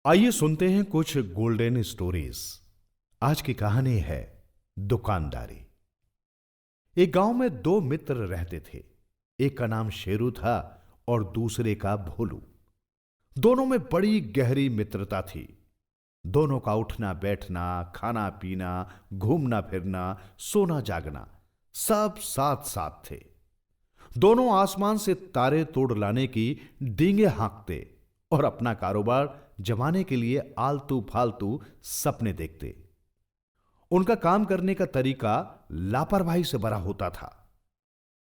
आइए सुनते हैं कुछ गोल्डन स्टोरीज। आज की कहानी है दुकानदारी। एक गांव में दो मित्र रहते थे। एक का नाम शेरू था और दूसरे का भोलू। दोनों में बड़ी गहरी मित्रता थी। दोनों का उठना बैठना, खाना पीना, घूमना फिरना, सोना जागना सब साथ साथ थे। दोनों आसमान से तारे तोड़ लाने की डींगे हाँकते और अपना कारोबार जमाने के लिए आलतू फालतू सपने देखते। उनका काम करने का तरीका लापरवाही से भरा होता था।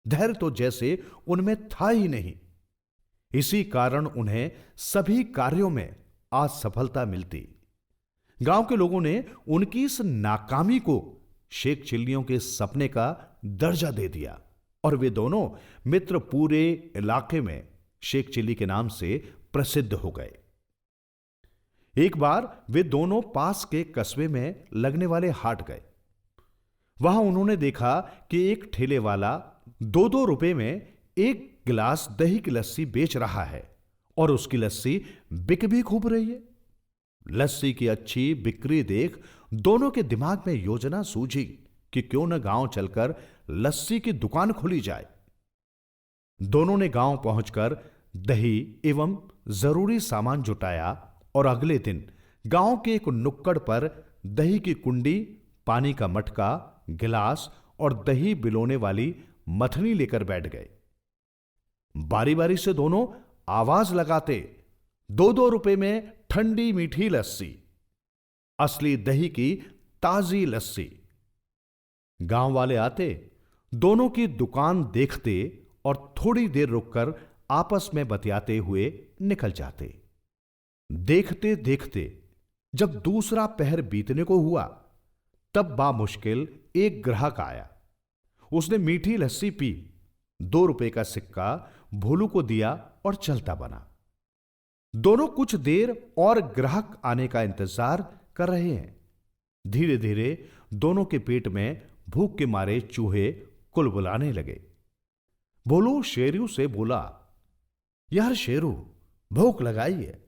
धैर्य तो जैसे उनमें था ही नहीं। इसी कारण उन्हें सभी कार्यों में असफलता मिलती। गांव के लोगों ने उनकी इस नाकामी को शेख चिल्लियों के सपने का दर्जा दे दिया और वे दोनों मित्र पूरे इलाके में शेख चिल्ली के नाम से प्रसिद्ध हो गए। एक बार वे दोनों पास के कस्बे में लगने वाले हाट गए। वहां उन्होंने देखा कि एक ठेले वाला 2-2 रुपए में एक गिलास दही की लस्सी बेच रहा है और उसकी लस्सी बिक भी खूब रही है। लस्सी की अच्छी बिक्री देख दोनों के दिमाग में योजना सूझी कि क्यों न गांव चलकर लस्सी की दुकान खोली जाए। दोनों ने गांव पहुंचकर दही एवं जरूरी सामान जुटाया और अगले दिन गांव के एक नुक्कड़ पर दही की कुंडी, पानी का मटका, गिलास और दही बिलोने वाली मथनी लेकर बैठ गए। बारी बारी से दोनों आवाज लगाते, 2-2 रुपए में ठंडी मीठी लस्सी, असली दही की ताजी लस्सी। गांव वाले आते, दोनों की दुकान देखते और थोड़ी देर रुककर आपस में बतियाते हुए निकल जाते। देखते देखते जब दूसरा पहर बीतने को हुआ, तब बामुश्किल एक ग्राहक आया। उसने मीठी लस्सी पी, 2 रुपए का सिक्का भोलू को दिया और चलता बना। दोनों कुछ देर और ग्राहक आने का इंतजार कर रहे हैं। धीरे धीरे दोनों के पेट में भूख के मारे चूहे कुलबुलाने लगे। भोलू शेरू से बोला, यार शेरू, भूख लगाई है,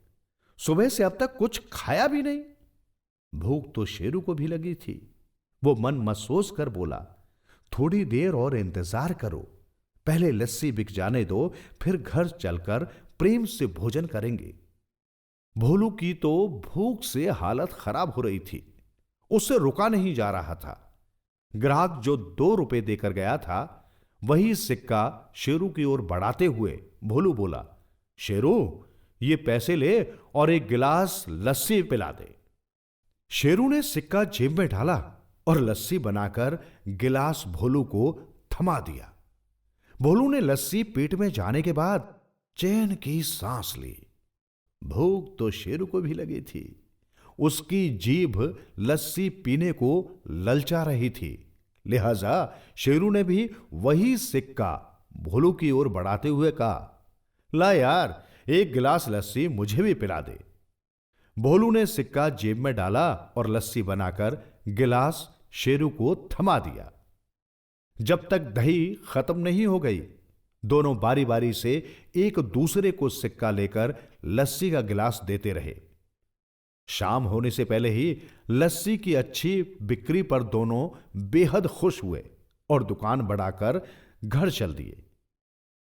सुबह से अब तक कुछ खाया भी नहीं। भूख तो शेरू को भी लगी थी। वो मन महसूस कर बोला, थोड़ी देर और इंतजार करो, पहले लस्सी बिक जाने दो, फिर घर चलकर प्रेम से भोजन करेंगे। भोलू की तो भूख से हालत खराब हो रही थी। उससे रुका नहीं जा रहा था। ग्राहक जो 2 रुपए देकर गया था, वही सिक्का शेरू की ओर बढ़ाते हुए भोलू बोला, शेरू, ये पैसे ले और एक गिलास लस्सी पिला दे। शेरू ने सिक्का जेब में डाला और लस्सी बनाकर गिलास भोलू को थमा दिया। भोलू ने लस्सी पेट में जाने के बाद चैन की सांस ली। भूख तो शेरू को भी लगी थी। उसकी जीभ लस्सी पीने को ललचा रही थी। लिहाजा शेरू ने भी वही सिक्का भोलू की ओर बढ़ाते हुए कहा, ला यार, एक गिलास लस्सी मुझे भी पिला दे। भोलू ने सिक्का जेब में डाला और लस्सी बनाकर गिलास शेरू को थमा दिया। जब तक दही खत्म नहीं हो गई, दोनों बारी बारी से एक दूसरे को सिक्का लेकर लस्सी का गिलास देते रहे। शाम होने से पहले ही लस्सी की अच्छी बिक्री पर दोनों बेहद खुश हुए और दुकान बढ़ाकर घर चल दिए।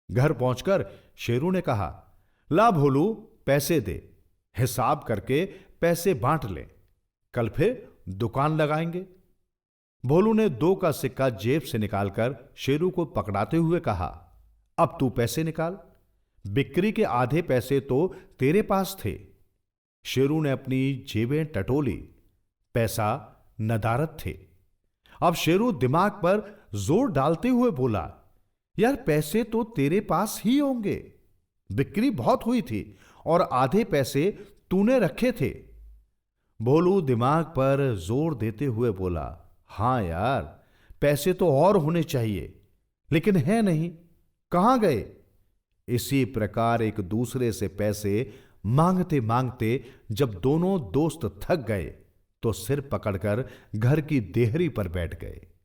घर पहुंचकर शेरू ने कहा, ला भोलू, पैसे दे, हिसाब करके पैसे बांट ले, कल फिर दुकान लगाएंगे। भोलू ने 2 का सिक्का जेब से निकालकर शेरू को पकड़ाते हुए कहा, अब तू पैसे निकाल, बिक्री के आधे पैसे तो तेरे पास थे। शेरू ने अपनी जेबें टटोली। पैसा नदारद थे। अब शेरू दिमाग पर जोर डालते हुए बोला, यार पैसे तो तेरे पास ही होंगे, बिक्री बहुत हुई थी और आधे पैसे तूने रखे थे। भोलू दिमाग पर जोर देते हुए बोला, हां यार, पैसे तो और होने चाहिए, लेकिन है नहीं, कहां गए। इसी प्रकार एक दूसरे से पैसे मांगते मांगते जब दोनों दोस्त थक गए, तो सिर पकड़कर घर की देहरी पर बैठ गए।